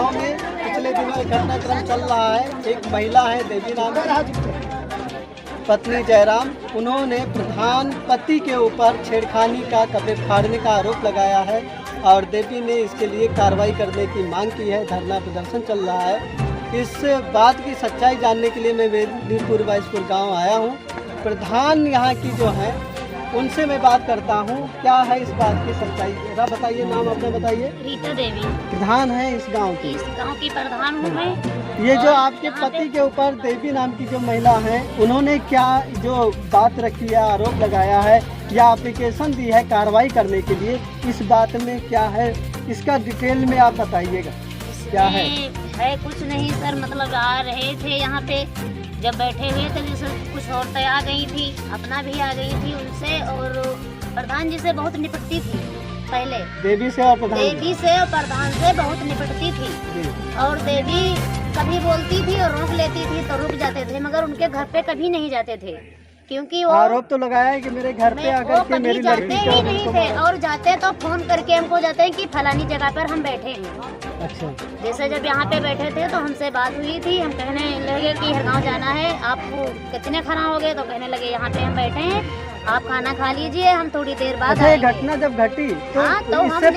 गांव में पिछले दिनों एक घटनाक्रम चल रहा है। एक महिला है देवी नाम की, पत्नी जयराम, उन्होंने प्रधान पति के ऊपर छेड़खानी का, कपड़े फाड़ने का आरोप लगाया है और देवी ने इसके लिए कार्रवाई करने की मांग की है। धरना प्रदर्शन चल रहा है। इस बात की सच्चाई जानने के लिए मैं वीरपुर बाईसपुर गाँव आया हूँ। प्रधान यहाँ की जो है उनसे मैं बात करता हूँ, क्या है इस बात की सच्चाई। जरा बताइए, नाम अपना बताइए। रीता देवी प्रधान है इस गांव की। इस गांव की प्रधान हूँ मैं। ये जो आपके पति के ऊपर देवी नाम की जो महिला है, उन्होंने क्या जो बात रखी है, आरोप लगाया है या एप्लीकेशन दी है कार्रवाई करने के लिए, इस बात में क्या है, इसका डिटेल में आप बताइएगा क्या है। कुछ नहीं सर, मतलब आ रहे थे यहाँ पे, जब बैठे हुए थे जैसे कुछ औरतें आ गई थी, अपना भी आ गई थी उनसे, और प्रधान जी से बहुत निपटती थी पहले। देवी से और प्रधान से बहुत निपटती थी और देवी कभी बोलती थी और रोक लेती थी तो रुक जाते थे, मगर उनके घर पे कभी नहीं जाते थे क्योंकि वो आरोप तो लगाया है कि मेरे घर पे आकर के मेरी लड़की ही नहीं थे, और जाते तो फोन करके हमको जाते हैं कि फलानी जगह पर हम बैठे हैं। अच्छा, जैसे जब यहाँ पे बैठे थे तो हमसे बात हुई थी, हम कहने लगे कि हरगांव जाना है, आपको कितने खाना हो गए, तो कहने लगे यहाँ पे हम बैठे हैं, आप खाना खा लीजिए, हम थोड़ी देर बाद आएंगे। घटना जब घटी तो इससे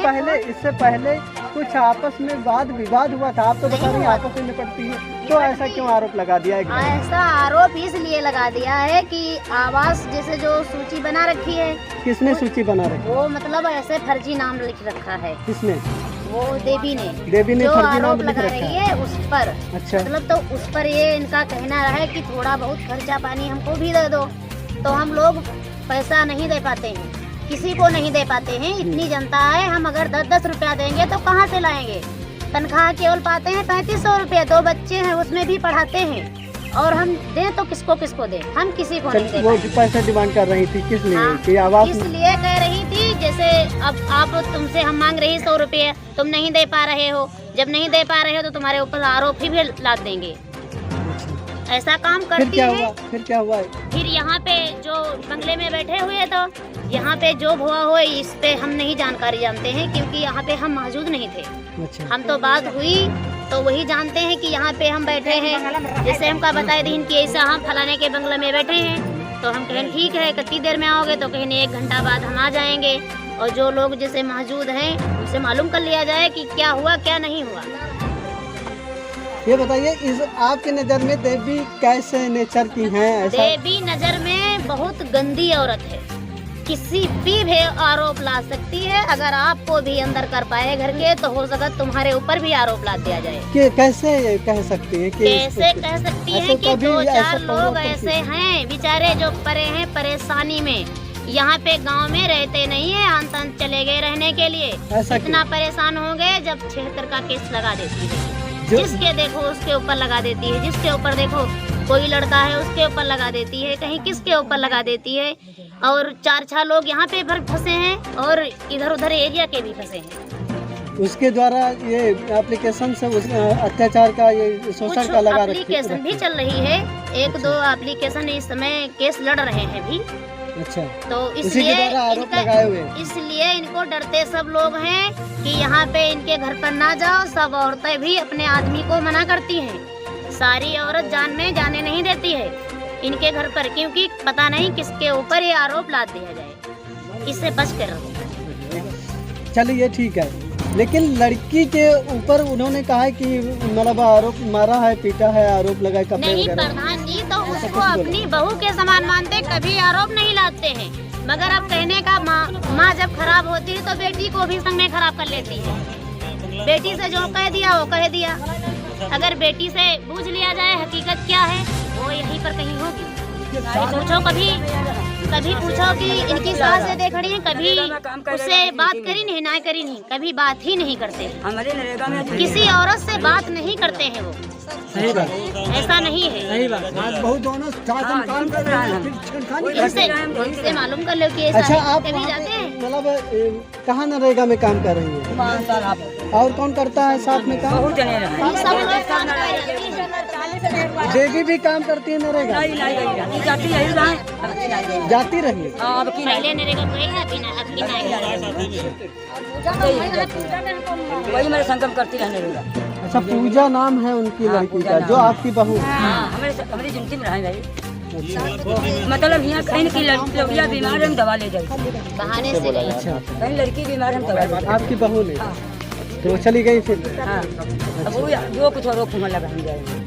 पहले कुछ आपस में वाद विवाद हुआ था। आप तो बता रही आपस में निपटती है, तो ऐसा क्यों आरोप लगा दिया है? ऐसा आरोप इसलिए लगा दिया है कि आवास जैसे जो सूची बना रखी है। किसने सूची बना रखी? वो मतलब ऐसे फर्जी नाम लिख रखा है। किसने? वो देवी ने जो आरोप लगा रही है उस पर। अच्छा, मतलब तो उस पर ये इनका कहना है कि थोड़ा बहुत खर्चा पानी हमको भी दे दो, तो हम लोग पैसा नहीं दे पाते हैं, किसी को नहीं दे पाते हैं। इतनी जनता है, हम अगर 10-10 रुपया देंगे तो कहाँ से लाएंगे? तनख्वाह केवल पाते हैं 3500 रुपये, 2 बच्चे हैं उसमें भी पढ़ाते हैं, और हम दें तो किसको दें? हम किसी को नहीं दे वो पैसे डिमांड कर रही थी, किस लिए? कि आवाज इसलिए कह रही थी, जैसे अब आप तुमसे हम मांग रही 100 रुपये, तुम नहीं दे पा रहे हो, जब नहीं दे पा रहे हो तो तुम्हारे ऊपर आरोप भी लाद देंगे। ऐसा काम करती है। फिर क्या हुआ? फिर यहाँ पे जो बंगले में बैठे हुए, तो यहाँ पे जो हुआ हो इस पे हम नहीं जानकारी जानते हैं क्योंकि यहाँ पे हम मौजूद नहीं थे। अच्छा। हम तो बात हुई तो वही जानते हैं कि यहाँ पे हम बैठे हैं, जैसे हमका बताए दिन कि ऐसा हम फलाने के बंगले में बैठे हैं, तो हम कहें ठीक है, कितनी देर में आओगे, तो कहें 1 घंटा बाद हम आ जाएंगे, और जो लोग जैसे मौजूद हैं उनसे मालूम कर लिया जाए कि क्या हुआ क्या नहीं हुआ। ये बताइए, इस आपके नज़र में देवी कैसे नेचर की हैं? देवी नज़र में बहुत गंदी औरत है, किसी भी आरोप ला सकती है। अगर आपको भी अंदर कर पाए घर के, तो हो सकता तुम्हारे ऊपर भी आरोप ला दिया जाए। कि कैसे कह सकती है? कैसे कह सकती है कि 2-4 लोग ऐसे हैं बेचारे जो परे हैं परेशानी में, यहाँ पे गांव में रहते नहीं है, अंत चले गए रहने के लिए। इतना परेशान हो गए जब 76 का केस लगा देती है, जिसके देखो उसके ऊपर लगा देती है, जिसके ऊपर देखो कोई लड़का है उसके ऊपर लगा देती है, कहीं किसके ऊपर लगा देती है, और 4-6 लोग यहाँ पे फंसे हैं और इधर उधर एरिया के भी फंसे हैं। उसके द्वारा ये एप्लीकेशन से अत्याचार का, ये शोषण का लगा एप्लीकेशन भी चल रही है, 1-2 एप्लीकेशन इस समय केस लड़ रहे हैं भी। अच्छा, तो इसलिए इनको डरते सब लोग हैं कि यहाँ पे इनके घर पर ना जाओ। सब औरतें भी अपने आदमी को मना करती हैं, सारी औरत जाने नहीं देती है इनके घर पर, क्योंकि पता नहीं किसके ऊपर ये आरोप लाद दिया जाए, इससे बच कर रहो। चलिए ठीक है, लेकिन लड़की के ऊपर उन्होंने कहा है कि मतलब आरोप मारा है, पीटा है, आरोप लगाए कपड़े नहीं प्रधान जी तो उसको अपनी बहू के समान मानते, कभी आरोप नहीं लाते हैं। मगर अब कहने का माँ जब खराब होती है तो बेटी को भी संग में खराब कर लेती है। बेटी से जो कह दिया वो कह दिया, अगर बेटी से पूछ लिया जाए हकीकत क्या है, वो यहीं पर कहीं होगी। पूछो कभी पूछो कि इनकी सास से देख रही है, कभी उससे बात करी नहीं, ना करी नहीं, कभी बात ही नहीं करते हैं, किसी औरत से बात नहीं करते हैं वो। सही बात, ऐसा नहीं है। सही बात, बहुत दोनों काम कर रहे हैं, इनसे मालूम कर लो कि ऐसा। अच्छा, आप कभी जाते हैं मतलब कहाँ नरेगा में काम कर रही है? और कौन करता है साथ में काम? देवी भी काम करती है नरेगा? जाती रही पहले नरेगा कोई ना बिना अब की वही मेरे संगम करती रहने। अच्छा, पूजा नाम है उनकी लड़की का, जो आपकी बहू है। हाँ, हमारी जिंदगी में रहे भाई। मतलब यहाँ कहीं की लड़कियाँ बीमार है, हम दवा ले जाए, बहाने से नहीं। अच्छा, कहीं लड़की बीमार है, हम दवा ले जाए। आपकी बहू ने तो वो चली गई फिर। हाँ, अब वो जो कुछ और लगा हम जाएंगे।